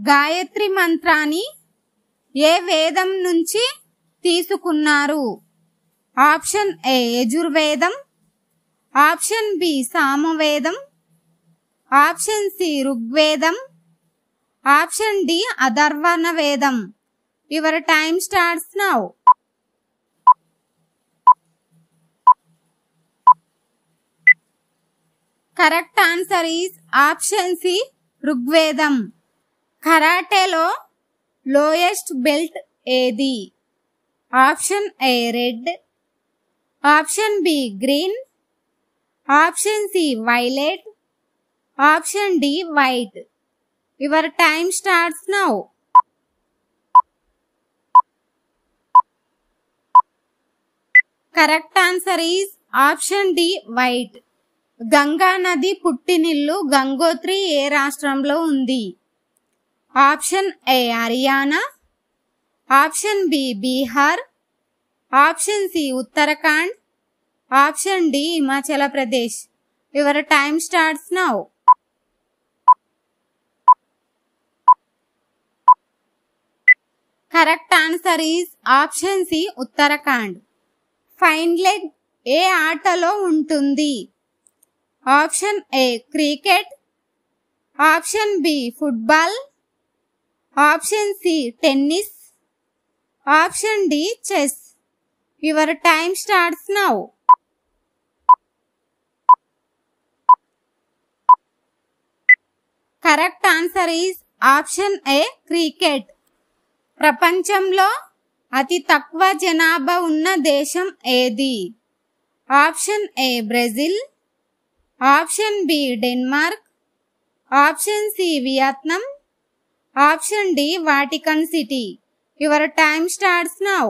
గాయత్రి మంత్రాన్ని ఏ వేదం నుంచి తీసుకున్నారు? ఆప్షన్ ఏ యజుర్వేదం, ఆప్షన్ బి సామవేదం, ఆప్షన్ సి ఋగ్వేదం, ఆప్షన్ డి అథర్వణ వేదం. Your time starts now. Correct answer is option C ఋగ్వేదం. కరాటేలో లోయెస్ట్ బెల్ట్ ఏది? Option A red, option B green, option C violet, option D white. Your time starts now. Correct answer is option D white. Ganga నది పుట్టినిల్లు గంగోత్రి ఏ రాష్ట్రంలో ఉంది? Option A Haryana, option B Bihar, option C Uttarakhand, option D Himachal Pradesh. Your time starts now. Correct answer is option C Uttarakhand. Fine leg ఏ ఆటలో ఉంటుంది? Option A cricket, option B football, option C tennis, option D chess. Your time starts now. Correct answer is option A cricket. ప్రపంచంలో అతి తక్కువ జనాభా ఉన్న దేశం ఏది? Option A Brazil, option B Denmark, option C Vietnam, option D Vatican City. Your time starts now.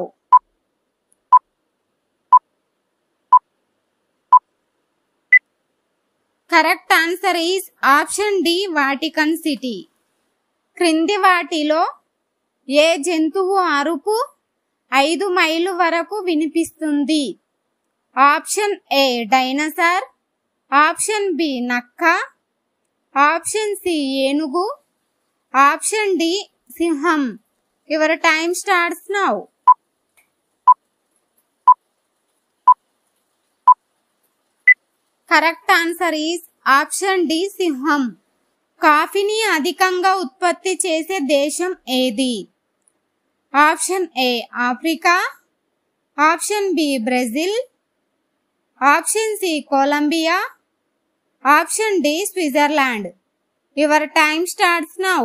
Correct answer is option D Vatican City. క్రింది వాటిలో ఏ జంతువు అరుపు 5 మైళ్ళు వరకు వినిపిస్తుంది? Option A dinosaur, option B నక్క, ఆప్షన్ సి ఏనుగు, option D సింహం. Your time starts now. Correct answer is option D సింహం. కాఫీని అధికంగా ఉత్పత్తి చేసే దేశం ఏది? Option A Africa, option B Brazil, option C Colombia, option D Switzerland. Your time starts now.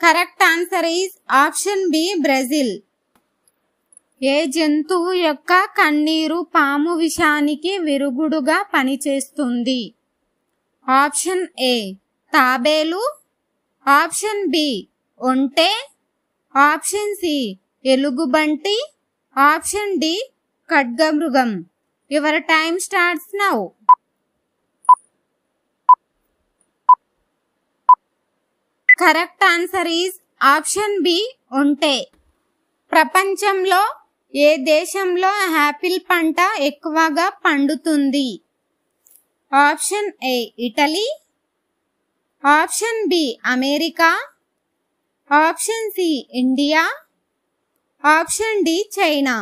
Correct answer is option B Brazil. ఏ జంతువు యొక్క కన్నీరు పాము విషానికి విరుగుడుగా పనిచేస్తుంది? ఆప్షన్ ఏ తాబేలు, ఆప్షన్ బి ఒంటె, ఆప్షన్ సి ఎలుగుబంటి, ఆప్షన్ డి ఖడ్గమృగం. Your time starts now. Correct answer is option B ఒంటె. ప్రపంచంలో ఏ దేశంలో యాపిల్ పంట ఎక్కువగా పండుతుంది? Option A Italy, option B America, option C India, option D China.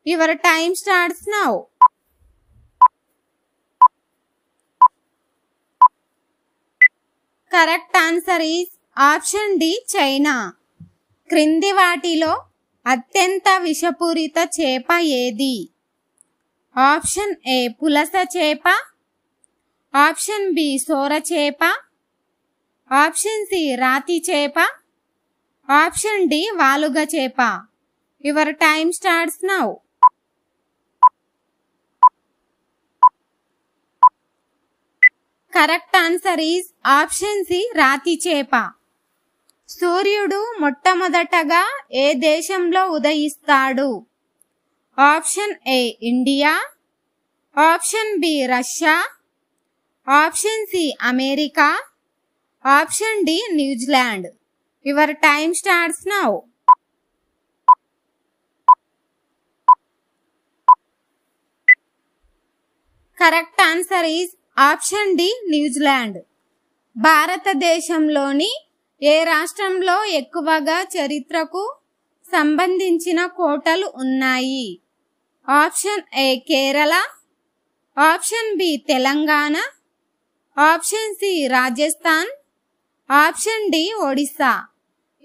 Your time starts now. Correct answer is option D China. క్రింది వాటిలో అత్యంత విషపూరిత చేప ఏది? ఆప్షన్ ఏ పులస చేప, ఆప్షన్ బి సోర చేప, ఆప్షన్ సి రాతి చేప, ఆప్షన్ డి వాలుగ చేప. Your time starts now. Correct answer is option C రాతి చేప. సూర్యుడు మొట్టమొదటగా ఏ దేశంలో ఉదయిస్తాడు? Option A India, option B Russia, option C America, option D New Zealand. Your time starts now. Correct answer is option D New Zealand. భారతదేశంలోని ఏ రాష్ట్రంలో ఎక్కువగా చరిత్రకు సంబంధించిన కోటలు ఉన్నాయి? Option A Kerala, option B Telangana, option C Rajasthan, option D Odisha.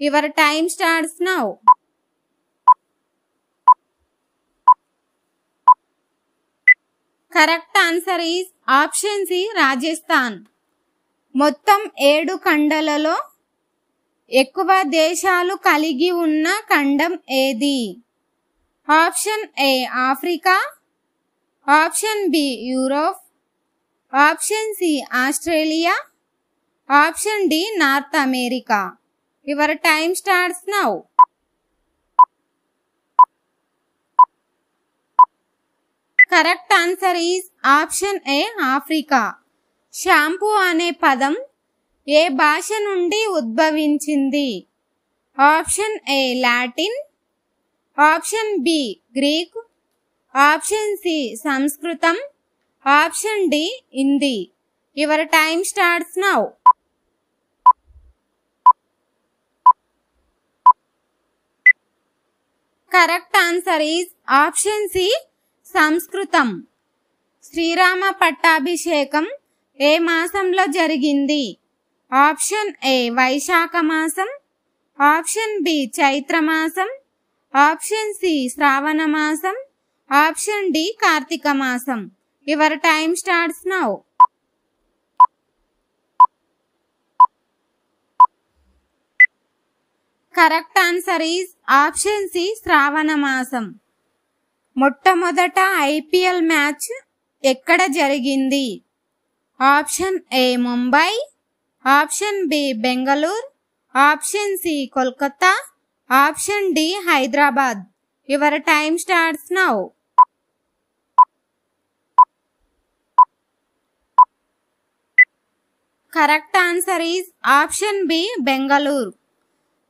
Your time starts now. Correct answer is option C Rajasthan. మొత్తం 7 ఖండాలలో ఎక్కువ దేశాలు కలిగి ఉన్న ఖండం ఏది? Option A Africa, option B Europe, option C Australia, option D North America. Your time starts now. Correct answer is option A Africa. Shampoo అనే పదం ఏ భాష నుండి ఉద్భవించింది? Option A Latin, option B Greek, option C సంస్కృతం, option D Hindi. Your time starts now. Correct answer is option C సంస్కృతం. శ్రీరామ పట్టాభిషేకం ఏ మాసంలో జరిగింది? ఆప్షన్ ఏ వైశాఖ మాసం, ఆప్షన్ బి చైత్ర మాసం, ఆప్షన్ సి శ్రావణ మాసం, ఆప్షన్ డి కార్తీక మాసం. Your time starts now. Correct answer is option C శ్రావణ మాసం. మొట్టమొదట ఐపీఎల్ మ్యాచ్ ఎక్కడ జరిగింది? Option A Mumbai, option B Bengaluru, option C Kolkata, option D Hyderabad. Your time starts now. Correct answer is option B Bengaluru.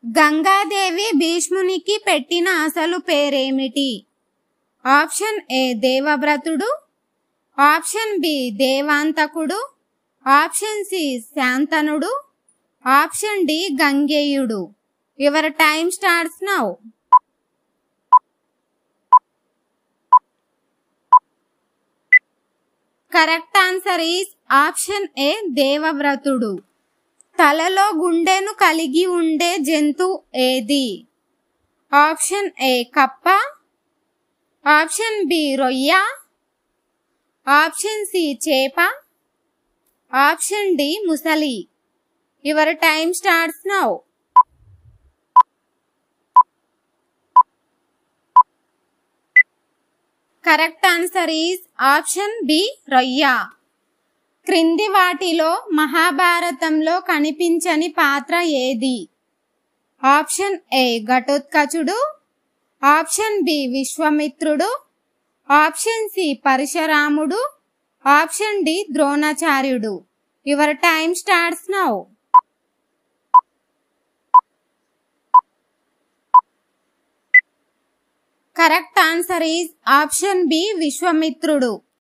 గంగాదేవి భీష్మునికి పెట్టిన అసలు పేరేమిటి? ఆప్షన్ ఏ దేవవ్రతుడు, ఆప్షన్ బి దేవాంతకుడు, ఆప్షన్ సి శాంతనుడు, ఆప్షన్ డి గంగేయుడు. Your time starts now. Correct answer is option A దేవవ్రతుడు. తలలో గుండెను కలిగి ఉండే జంతువు ఏది? ఆప్షన్ ఏ కప్ప, ఆప్షన్ బి రొయ్య, ఆప్షన్ సి చేప, ఆప్షన్ డి ముసలి. Your time starts now. Correct answer is option B రొయ్య. క్రింది వాటిలో మహాభారతంలో కనిపించని పాత్ర ఏది? ఆప్షన్ ఏ ఘటోత్కచుడు, ఆప్షన్ బి విశ్వామిత్రుడు, ఆప్షన్ సి పరశురాముడు, ఆప్షన్ డి ద్రోణాచార్యుడు. Your time starts now. Correct answer is option B విశ్వామిత్రుడు.